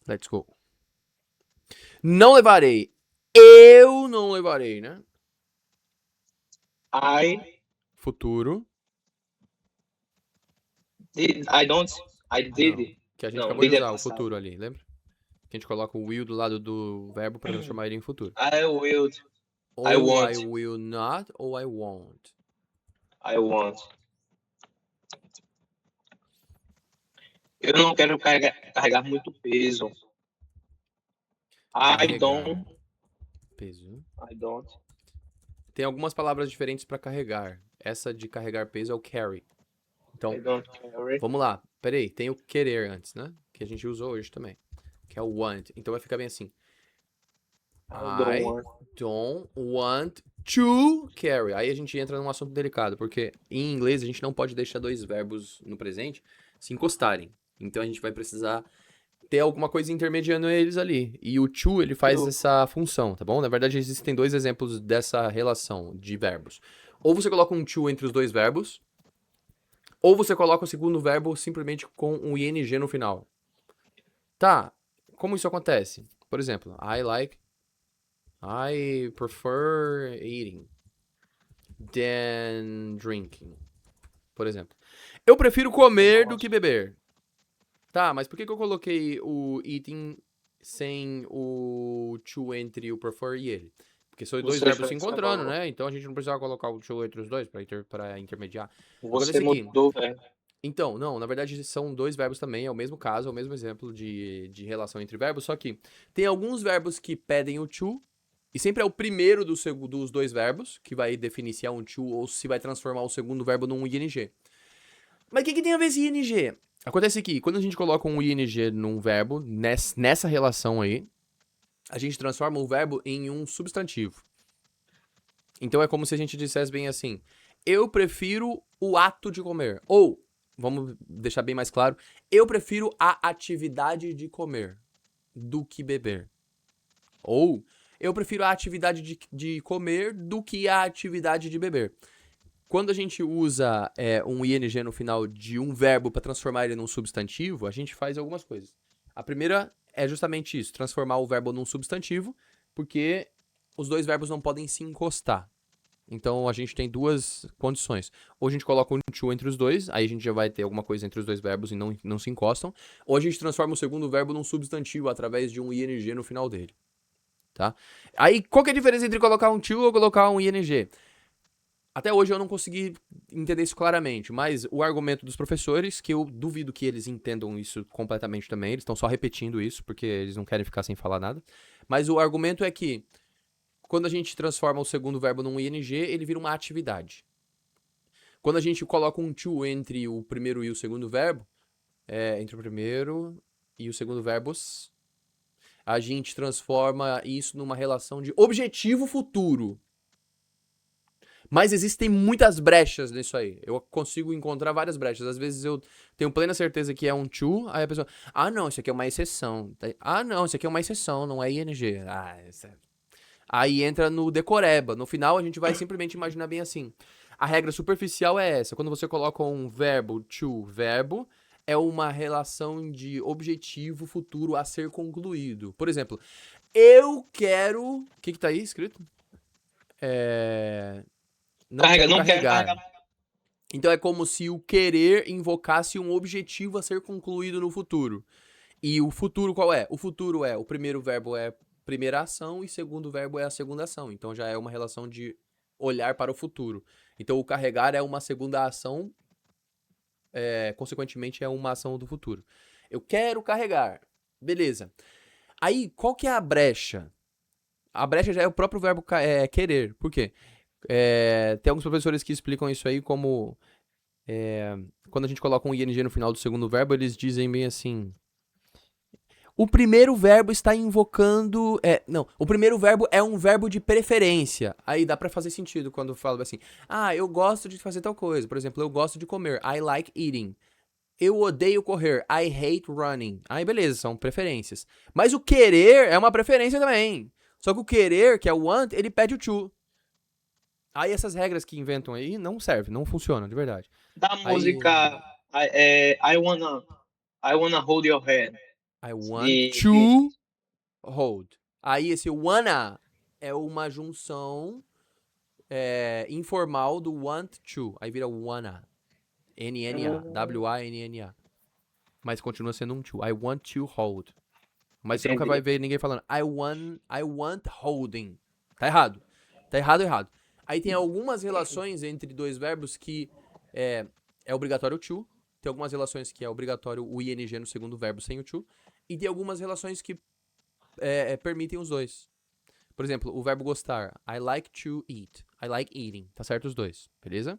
Let's go. Não levarei. Eu não levarei, né? Futuro. I don't. I did. Não, que a gente Não, acabou de did é usar, o passado. futuro ali, lembra? Que a gente coloca o will do lado do verbo pra transformar ele em futuro. I will. Ou I won't. I will not, ou I won't. I want. Eu não quero carregar muito peso. I Carregar. don't. Peso. I don't. Tem algumas palavras diferentes pra carregar. Essa de carregar peso é o carry. Então, I don't carry. vamos lá. Peraí, tem o querer antes, né? Que a gente usou hoje também. Que é o want. Então vai ficar bem assim. I don't want to carry. Aí a gente entra num assunto delicado, porque em inglês a gente não pode deixar dois verbos no presente se encostarem. Então a gente vai precisar ter alguma coisa intermediando eles ali. E o to, ele faz essa função, tá bom? Na verdade, existem dois exemplos dessa relação de verbos. Ou você coloca um to entre os dois verbos, ou você coloca o segundo verbo simplesmente com um ing no final. Tá, como isso acontece? Por exemplo, I prefer eating than drinking. Por exemplo. Eu prefiro comer do que beber. Tá, mas por que eu coloquei o eating sem o to entre o prefer e ele? Porque são dois verbos se encontrando, né? Então a gente não precisava colocar o to entre os dois pra intermediar. Você mudou, velho. Então, não, na verdade são dois verbos também, é o mesmo caso, é o mesmo exemplo de relação entre verbos, só que tem alguns verbos que pedem o to, e sempre é o primeiro dos dois verbos, que vai definir se é um to ou se vai transformar o segundo verbo num ing. Mas o que tem a ver esse ing? Acontece que quando a gente coloca um ing num verbo, nessa relação aí, a gente transforma o verbo em um substantivo. Então é como se a gente dissesse bem assim, eu prefiro o ato de comer, ou vamos deixar bem mais claro, eu prefiro a atividade de comer do que beber. Ou eu prefiro a atividade de comer do que a atividade de beber. Quando a gente usa um ing no final de um verbo para transformar ele num substantivo, a gente faz algumas coisas. A primeira é justamente isso, transformar o verbo num substantivo, porque os dois verbos não podem se encostar. Então a gente tem duas condições. Ou a gente coloca um to entre os dois, aí a gente já vai ter alguma coisa entre os dois verbos e não se encostam. Ou a gente transforma o segundo verbo num substantivo através de um ing no final dele. Tá? Aí qual que é a diferença entre colocar um to ou colocar um ing? Até hoje eu não consegui entender isso claramente, mas o argumento dos professores, que eu duvido que eles entendam isso completamente também, eles estão só repetindo isso, porque eles não querem ficar sem falar nada. Mas o argumento é que quando a gente transforma o segundo verbo num ing, ele vira uma atividade. Quando a gente coloca um to entre o primeiro e o segundo verbo, entre o primeiro e o segundo verbos, a gente transforma isso numa relação de objetivo futuro. Mas existem muitas brechas nisso aí. Eu consigo encontrar várias brechas. Às vezes eu tenho plena certeza que é um to, aí a pessoa, não, isso aqui é uma exceção. Não, isso aqui é uma exceção, não é ing. Aí entra no decoreba. No final a gente vai simplesmente imaginar bem assim. A regra superficial é essa. Quando você coloca um verbo to verbo, é uma relação de objetivo futuro a ser concluído. Por exemplo, eu quero... O que tá aí escrito? Não quero carregar. Então é como se o querer invocasse um objetivo a ser concluído no futuro. E o futuro qual é? O futuro o primeiro verbo é a primeira ação e o segundo verbo é a segunda ação. Então já é uma relação de olhar para o futuro. Então o carregar é uma segunda ação, consequentemente é uma ação do futuro. Eu quero carregar. Beleza. Aí, qual que é a brecha? A brecha já é o próprio verbo querer. Por quê? Tem alguns professores que explicam isso aí como... quando a gente coloca um ing no final do segundo verbo, eles dizem bem assim... O primeiro verbo está invocando... o primeiro verbo é um verbo de preferência. Aí dá pra fazer sentido quando eu falo assim... eu gosto de fazer tal coisa. Por exemplo, eu gosto de comer. I like eating. Eu odeio correr. I hate running. Aí beleza, são preferências. Mas o querer é uma preferência também. Só que o querer, que é o want, ele pede o to. Aí essas regras que inventam aí não servem, não funcionam, de verdade. Da música I wanna hold your hand. I want to hold. Aí esse wanna é uma junção informal do want to. Aí vira wanna. N-N-A. W-A-N-N-A. Mas continua sendo um to. I want to hold. Mas você nunca vai ver ninguém falando I want holding. Tá errado. Tá errado. Aí tem algumas relações entre dois verbos que é obrigatório o to. Tem algumas relações que é obrigatório o ing no segundo verbo sem o to. E tem algumas relações que permitem os dois. Por exemplo, o verbo gostar. I like to eat. I like eating. Tá certo os dois. Beleza?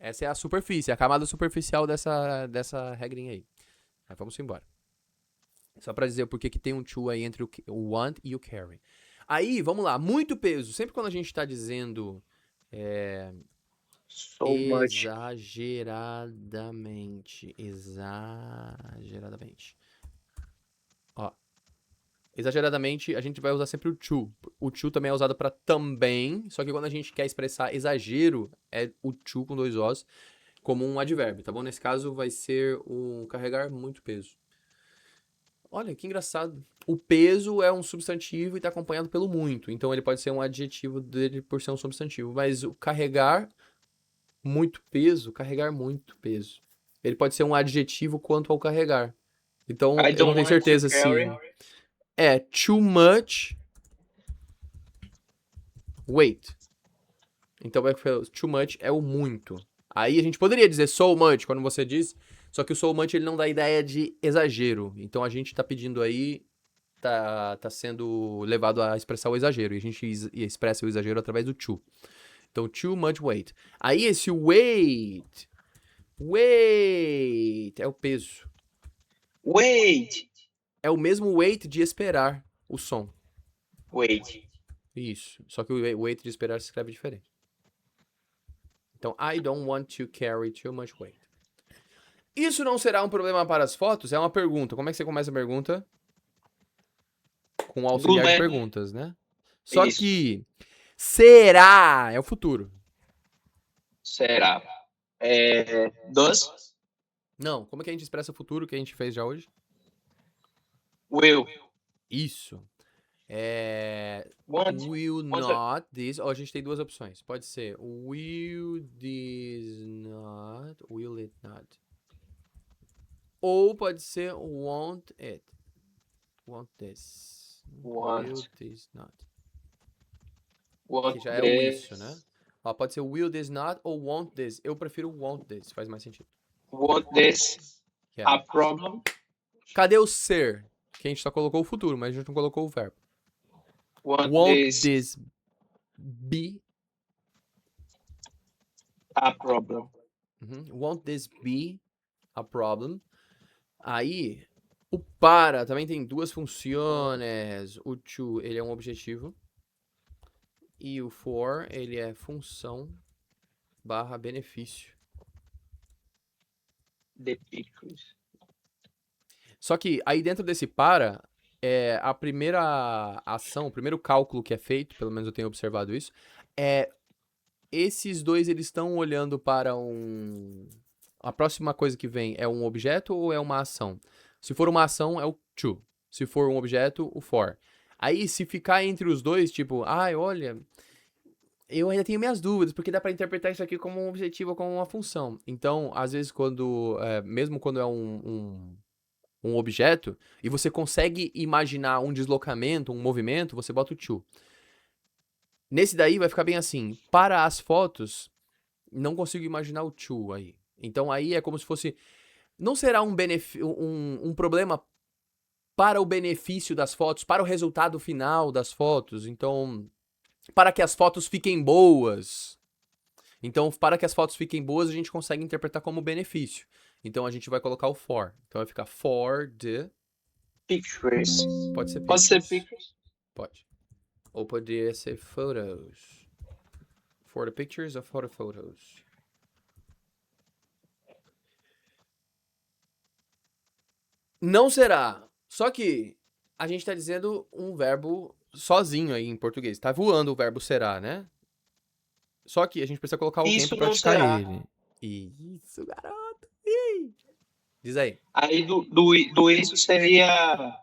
Essa é a superfície, a camada superficial dessa regrinha aí. Aí vamos embora. Só pra dizer por que tem um to aí entre o want e o carry. Aí, vamos lá. Muito peso. Sempre quando a gente tá dizendo exageradamente. Ó. Exageradamente, a gente vai usar sempre o to. O to também é usado pra também, só que quando a gente quer expressar exagero, é o to com dois Os, como um advérbio, tá bom? Nesse caso vai ser o carregar muito peso. Olha, que engraçado. O peso é um substantivo e tá acompanhado pelo muito, então ele pode ser um adjetivo dele por ser um substantivo, mas o carregar muito peso, ele pode ser um adjetivo quanto ao carregar. Então, eu não tenho certeza se... too much weight. Então, too much é o muito. Aí a gente poderia dizer so much, quando você diz, só que o so much ele não dá ideia de exagero. Então, a gente tá pedindo aí, tá sendo levado a expressar o exagero. E a gente expressa o exagero através do to. Então, too much weight. Aí, esse weight é o peso. Weight. É o mesmo weight de esperar o som. Weight. Isso. Só que o weight de esperar se escreve diferente. Então, I don't want to carry too much weight. Isso não será um problema para as fotos? É uma pergunta. Como é que você começa a pergunta? Com o auxiliar de perguntas, né? Só que será é o futuro. Será. Does? Não. Como é que a gente expressa o futuro que a gente fez já hoje? Will. Isso. Want. Will not this. A gente tem duas opções. Pode ser will this not. Will it not. Ou pode ser won't it. Won't this. Will this not. Que já é o isso, né? Pode ser will this not ou won't this. Eu prefiro won't this. Faz mais sentido. Won't this a problem? Cadê o ser? Que a gente só colocou o futuro, mas a gente não colocou o verbo. Won't this be a problem? Won't this be a problem? Aí, o para também tem duas funções. O to, ele é um objetivo. E o for, ele é função / benefício. The pictures. Só que aí dentro desse para, a primeira ação, o primeiro cálculo que é feito, pelo menos eu tenho observado isso, esses dois eles estão olhando para a próxima coisa que vem é um objeto ou é uma ação? Se for uma ação, é o to. Se for um objeto, o for. Aí, se ficar entre os dois, tipo, olha, eu ainda tenho minhas dúvidas, porque dá pra interpretar isso aqui como um objetivo ou como uma função. Então, às vezes, mesmo quando é um objeto, e você consegue imaginar um deslocamento, um movimento, você bota o to. Nesse daí vai ficar bem assim, para as fotos, não consigo imaginar o to aí. Então aí é como se fosse, não será um problema para o benefício das fotos, para o resultado final das fotos, então, para que as fotos fiquem boas. Então, para que as fotos fiquem boas, a gente consegue interpretar como benefício. Então, a gente vai colocar o for. Então, vai ficar for the... Pictures. Pode ser pictures. Pode ser pictures? Pode. Ou poderia ser photos. For the pictures ou for the photos. Não será. Só que a gente tá dizendo um verbo sozinho aí em português. Tá voando o verbo será, né? Só que a gente precisa colocar alguém pra praticar ele. Isso, garoto. Diz aí. Aí do isso seria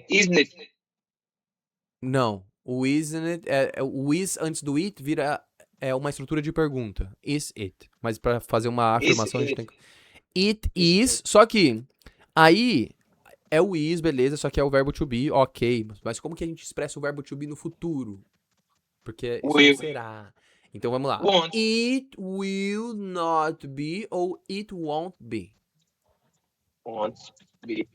isn't it? Não. O isn't it, o is antes do it vira uma estrutura de pergunta. Is it? Mas pra fazer uma Is afirmação a gente it? tem que... It Is is, it? só que aí é o is, beleza, só que é o verbo to be, ok. Mas como que a gente expressa o verbo to be no futuro? Porque isso não Will. será. Então vamos lá. Won't. It will not be ou it won't be? Won't be.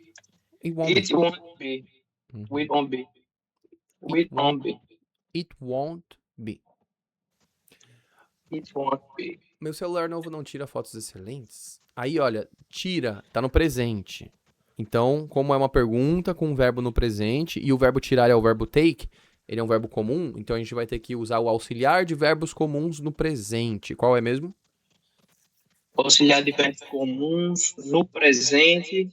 It won't be. It won't be. Uhum. We won't be. It We won't, won't be. it won't be. It won't be. Meu celular novo não tira fotos excelentes? Aí, olha, tira, tá no presente. Então, como é uma pergunta com um verbo no presente e o verbo tirar é o verbo take, ele é um verbo comum, então a gente vai ter que usar o auxiliar de verbos comuns no presente. Qual é mesmo? Auxiliar de verbos comuns no presente.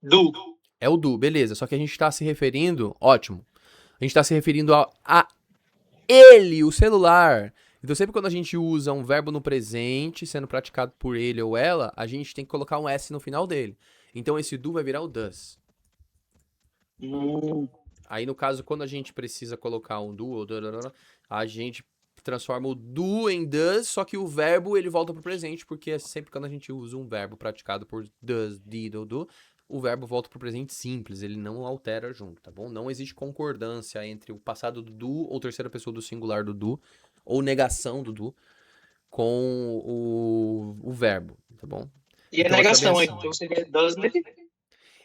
Do. É o do, beleza. Só que a gente tá se referindo, ótimo. A gente tá se referindo a ele, o celular. Então, sempre quando a gente usa um verbo no presente, sendo praticado por ele ou ela, a gente tem que colocar um S no final dele. Então, esse do vai virar o does. Aí, no caso, quando a gente precisa colocar um do ou a gente transforma o do em does, só que o verbo ele volta pro presente, porque é sempre quando a gente usa um verbo praticado por does, did ou do, o verbo volta pro presente simples, ele não altera junto, tá bom? Não existe concordância entre o passado do do ou terceira pessoa do singular do do, ou negação do do, com o verbo, tá bom? E a Então aqui, ó, bem negação, assim. então seria doesn't it?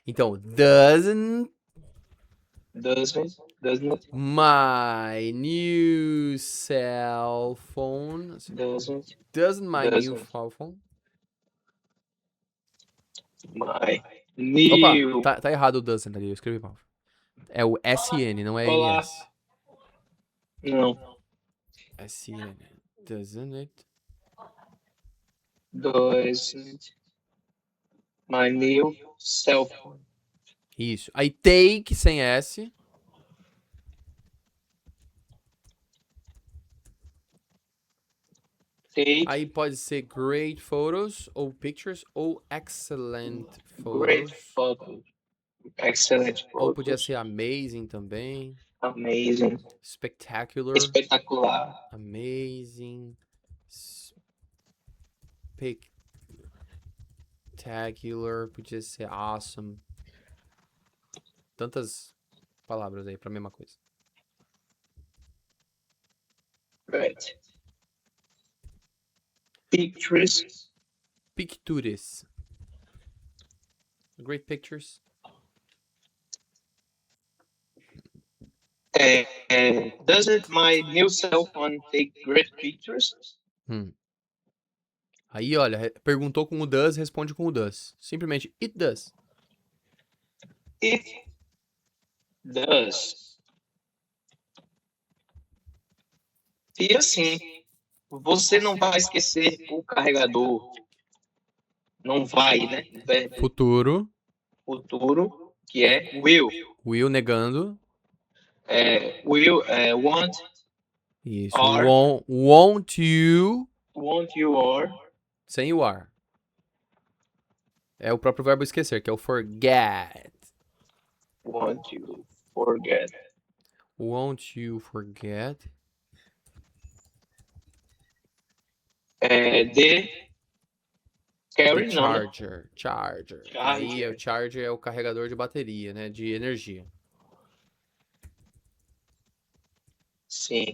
Então, doesn't Doesn't my new cell phone. Doesn't my new Doesn't. cell phone? my Opa, new. tá errado o doesn't ali, eu escrevi mal. É o SN, não é Olá. NS. Não. SN. Doesn't it? Doesn't my new cell phone. Isso. Aí take sem S. Take Aí pode ser great photos ou pictures ou excellent great photos. photos. Excellent Ou podia photos. ser amazing também. Amazing. Spectacular. Espetacular. Amazing. Spectacular. Podia ser awesome. Tantas palavras aí pra mesma coisa. Right. Pictures. Pictures. Great pictures. Doesn't my new cell phone take great pictures? Aí, olha, perguntou com o does, responde com o does. Simplesmente, it does. It does. E assim, você não vai esquecer o carregador. Não vai, né? Verbo Futuro. futuro, que é will. Will negando. Will, want, Isso. Are. Won't you. want you are. Sem o are. É o próprio verbo esquecer, que é o forget. Want you forget. Won't you forget? The carry, The não, né? charger. Charger. Charger. Aí o charger é o carregador de bateria, né? De energia. Sim.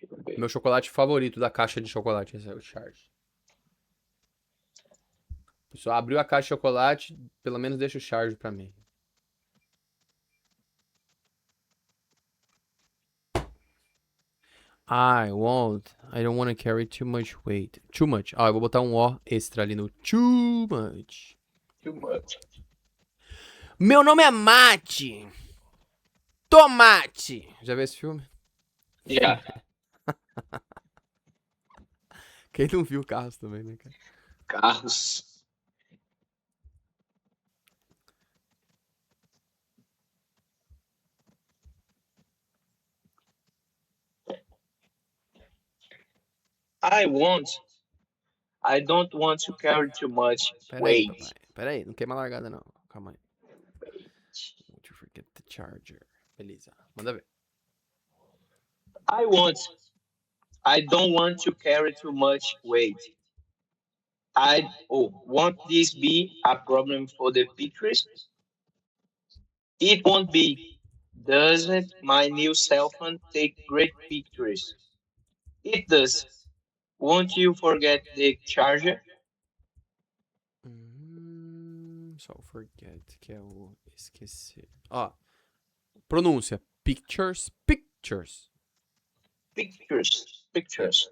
Deixa eu ver. Meu chocolate favorito da caixa de chocolate. Esse é o charger. Pessoal, abriu a caixa de chocolate, pelo menos deixa o charge pra mim. I don't want to carry too much weight. Too much. Eu vou botar um O extra ali no too much. Too much. Meu nome é Mate. Tomate. Já viu esse filme? Yeah. Quem não viu Carros também, né, cara? Carros. I want I don't want to carry too much Pera aí, weight. papai. Pera aí, não queima a largada, não. Calma aí. Don't you forget the charger. Beleza, manda ver. I don't want to carry too much weight. Won't this be a problem for the pictures? It won't be. Doesn't my new cell phone take great pictures? It does. Won't you forget the charger? Só o forget, que é o esquecer. Ó, pronúncia. Pictures, pictures. Pictures.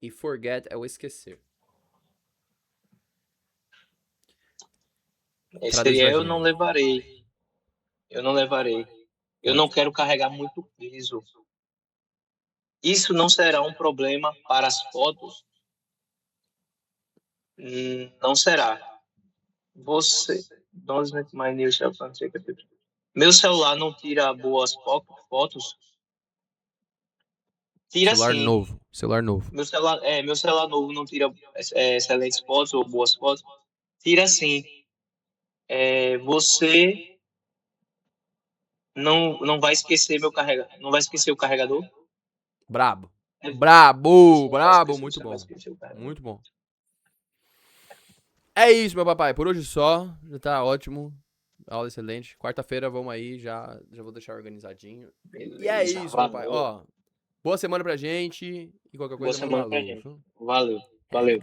E forget é o esquecer. Esse Traduz pra aí eu gente. não levarei. Eu não levarei. Eu não quero carregar muito peso. Isso não será um problema para as fotos? Não será. Você. Doesn't my new cell phone take a picture? Meu celular não tira boas fotos? Tira Celular sim. novo. Celular novo. Meu celular novo não tira excelentes fotos ou boas fotos? Tira sim. Você não vai esquecer não vai esquecer o carregador? Brabo. É, Brabo, você não vai brabo, esquecer, muito você não vai bom. esquecer o carregador. Muito bom. É isso, meu papai. Por hoje só. Já tá ótimo. Aula excelente. Quarta-feira vamos aí, já vou deixar organizadinho. E é Beleza, isso, meu pai. valeu. Ó, boa semana pra gente. E qualquer Boa coisa, manda um semana pra alô. gente. Viu? Valeu. Valeu.